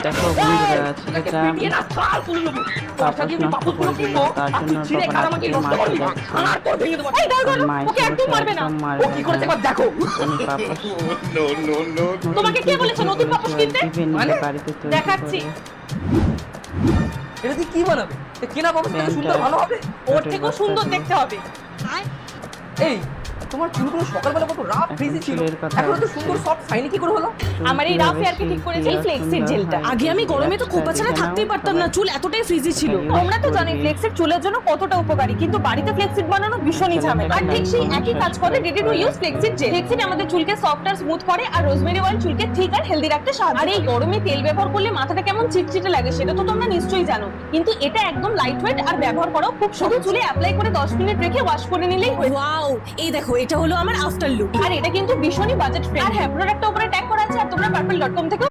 দেখো বন্ধুরা, ছেলেটা পাপস নষ্ট করে দিল, তার জন্য পাপাকে মারতে যাচ্ছে। ওর মা এসে বসে একদম মারবে। আমি পাপস তোমাকে কে বলেছে নতুন পাপোশ কিনতে? নিজে বাড়িতে তৈরি দেখাচ্ছি। করে এটা দিয়ে কি বানাবে? কেনা পাপোশ থেকে সুন্দর ভালো হবে? ওর থেকেও সুন্দর দেখতে হবে। এই তোমার চুলগুলো সকালবেলা কত রাফ ফ্রিজি ছিল, এখন তো সুন্দর সফট শাইনি কি করে হলো? আমার এই রাফ হেয়ারকে ঠিক করেছে এই ফ্লেক্সির জেলটা। আগে আমি গরমে তো খোপা ছাড়া থাকতেই পারতাম না, চুল এতটাই ফ্রিজি ছিল। তোমরা তো জানোই ফ্লেক্সিড চুলের জন্য কতটা উপকারী, কিন্তু বাড়িতে ফ্লেক্সিড বানানো ভীষণই ঝামেলা। আর ঠিক সেই একই কাজ করে ready to use flaxseed gel. Flaxseed আমাদের চুলকে সফট আর স্মুথ করে, আর রোজমেরি অয়েল চুলকে থিক আর হেলদি রাখতে সাহায্য করে। আর এই গরমে তেল ব্যবহার করলে মাথাটা কেমন চিটচিটে লাগে সেটা তো তোমরা নিশ্চয়ই জানো, কিন্তু এটা একদম লাইট ওয়েট আর ব্যবহার করাও খুব সহজ। চুলে অ্যাপ্লাই করে 10 মিনিট রেখে ওয়াশ করে নিলেই হয়ে যায়। ওয়াও, এই দেখো এটা হলো আমার আফটার লুক। আর এটা কিন্তু ভীষণই বাজেট ফ্রেন্ডলি। আর হ্যাঁ, প্রোডাক্টটা উপরে ট্যাগ করা আছে, আর তোমরা purple.com থেকে